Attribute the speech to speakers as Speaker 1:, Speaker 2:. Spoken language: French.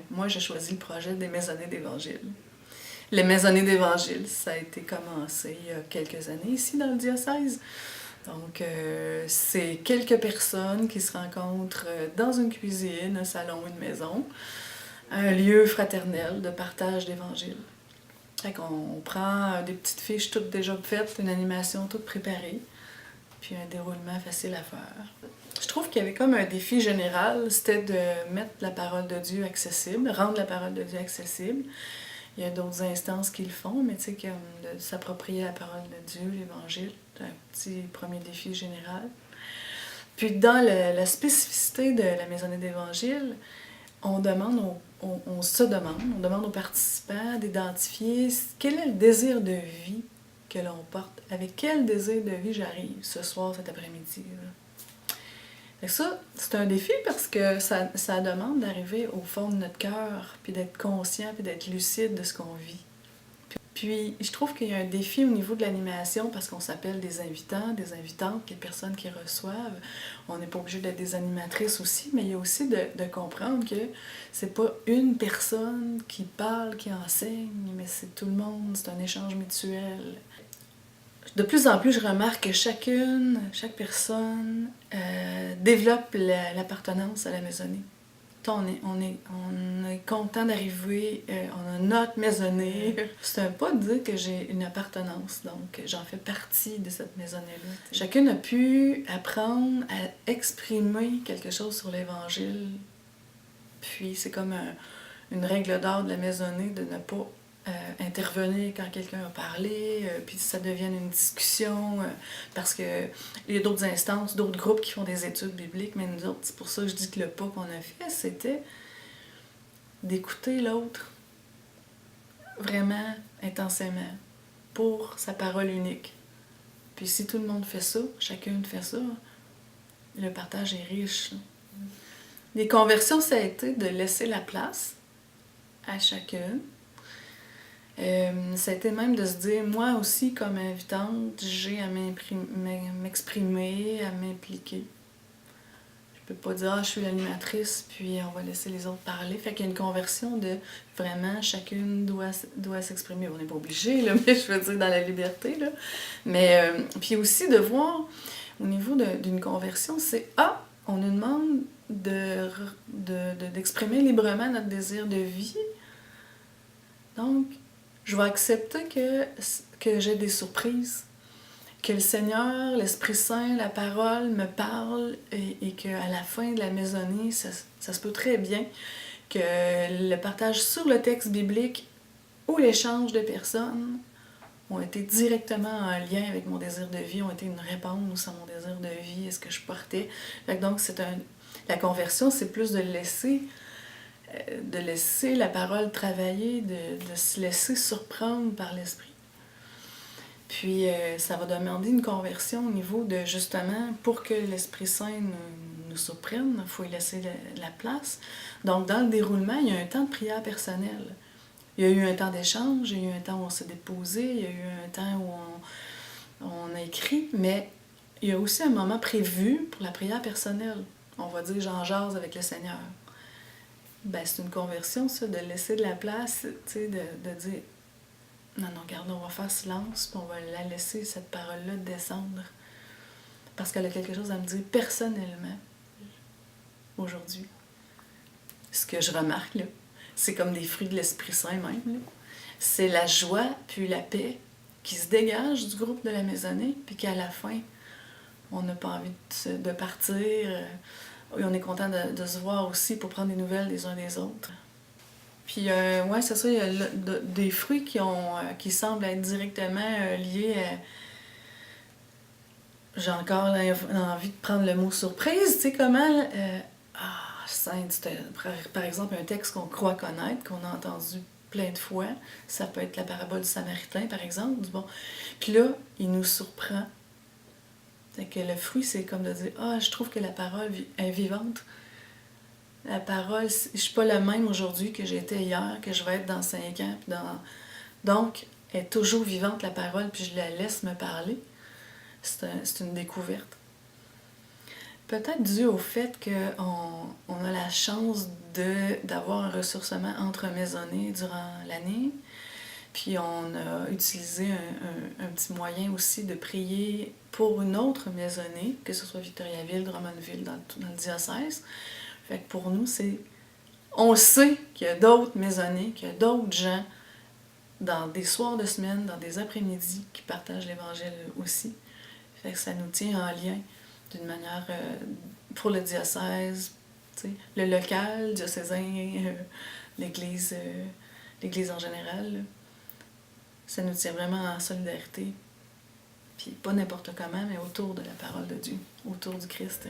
Speaker 1: Moi, j'ai choisi le projet des Maisonnées d'Évangile. Les Maisonnées d'Évangile, ça a été commencé il y a quelques années ici dans le diocèse. Donc, c'est quelques personnes qui se rencontrent dans une cuisine, un salon, une maison, un lieu fraternel de partage d'Évangile. Fait qu'on prend des petites fiches toutes déjà faites, une animation toute préparée, puis un déroulement facile à faire. Je trouve qu'il y avait comme un défi général, c'était de mettre la parole de Dieu accessible, rendre la parole de Dieu accessible. Il y a d'autres instances qui le font, mais tu sais, comme de s'approprier la parole de Dieu, l'Évangile, c'est un petit premier défi général. Puis dans la spécificité de la Maisonnée d'Évangile, on se demande aux participants d'identifier quel est le désir de vie que l'on porte, avec quel désir de vie j'arrive ce soir, cet après-midi. Et ça, c'est un défi parce que ça demande d'arriver au fond de notre cœur, puis d'être conscient, puis d'être lucide de ce qu'on vit. Puis, je trouve qu'il y a un défi au niveau de l'animation parce qu'on s'appelle des invitants, des invitantes, les personnes qui reçoivent. On n'est pas obligé d'être des animatrices aussi, mais il y a aussi de comprendre que c'est pas une personne qui parle, qui enseigne, mais c'est tout le monde, c'est un échange mutuel. De plus en plus, je remarque que chaque personne développe l'appartenance à la maisonnée. On est content d'arriver, on a notre maisonnée. C'est pas de dire que j'ai une appartenance, donc j'en fais partie de cette maisonnée-là. Chacune a pu apprendre à exprimer quelque chose sur l'Évangile. Puis c'est comme une règle d'or de la maisonnée de ne pas intervenir quand quelqu'un a parlé, puis ça devienne une discussion, parce qu'il y a d'autres instances, d'autres groupes qui font des études bibliques, mais nous autres, c'est pour ça que je dis que le pas qu'on a fait, c'était d'écouter l'autre vraiment intensément, pour sa parole unique. Puis si tout le monde fait ça, chacune fait ça, le partage est riche. Les conversions, ça a été de laisser la place à chacune. Ça a été même de se dire, moi aussi, comme invitante, j'ai à m'exprimer, à m'impliquer. Je peux pas dire, je suis l'animatrice, puis on va laisser les autres parler. Fait qu'il y a une conversion de vraiment, chacune doit s'exprimer. On n'est pas obligé, là, mais je veux dire, dans la liberté. Là. Mais puis aussi de voir, au niveau d'une conversion, c'est, on nous demande d'exprimer librement notre désir de vie. Donc, je vais accepter que j'ai des surprises, que le Seigneur, l'Esprit Saint, la parole me parle et qu'à la fin de la maisonnée, ça se peut très bien que le partage sur le texte biblique ou l'échange de personnes ont été directement en lien avec mon désir de vie, ont été une réponse à mon désir de vie, à ce que je portais. Donc, la conversion, c'est plus de laisser la parole travailler, de se laisser surprendre par l'esprit. Puis ça va demander une conversion au niveau de, justement, pour que l'Esprit Saint nous surprenne, il faut y laisser la place. Donc dans le déroulement, il y a un temps de prière personnelle. Il y a eu un temps d'échange, il y a eu un temps où on s'est déposé, il y a eu un temps où on a écrit, mais il y a aussi un moment prévu pour la prière personnelle. On va dire « j'en jase avec le Seigneur ». C'est une conversion, ça, de laisser de la place, tu sais, de dire non, regarde, on va faire silence, puis on va la laisser, cette parole-là, descendre. Parce qu'elle a quelque chose à me dire personnellement, aujourd'hui. Ce que je remarque, là, c'est comme des fruits de l'Esprit Saint même, là. C'est la joie, puis la paix qui se dégage du groupe de la maisonnée, puis qu'à la fin, on n'a pas envie de partir. On est content de se voir aussi pour prendre des nouvelles des uns des autres. Puis, c'est ça, il y a des fruits qui semblent être directement liés à... J'ai encore envie de prendre le mot surprise, tu sais comment... Sainte, par exemple, un texte qu'on croit connaître, qu'on a entendu plein de fois. Ça peut être la parabole du Samaritain, par exemple. Puis là, il nous surprend. Fait que le fruit, c'est comme de dire, je trouve que la parole est vivante. La parole, je suis pas la même aujourd'hui que j'étais hier, que je vais être dans 5 ans. Donc, elle est toujours vivante, la parole, puis je la laisse me parler. c'est une découverte. Peut-être dû au fait qu'on a la chance d'avoir un ressourcement entre maisonnées durant l'année. Puis on a utilisé un petit moyen aussi de prier pour une autre maisonnée, que ce soit Victoriaville, Drummondville, dans le diocèse. Fait que pour nous, on sait qu'il y a d'autres maisonnées, qu'il y a d'autres gens dans des soirs de semaine, dans des après-midi qui partagent l'Évangile aussi. Fait que ça nous tient en lien d'une manière pour le diocèse, le local, diocésain, l'Église en général. Là. Ça nous tient vraiment en solidarité. Puis pas n'importe comment, mais autour de la parole de Dieu, autour du Christ.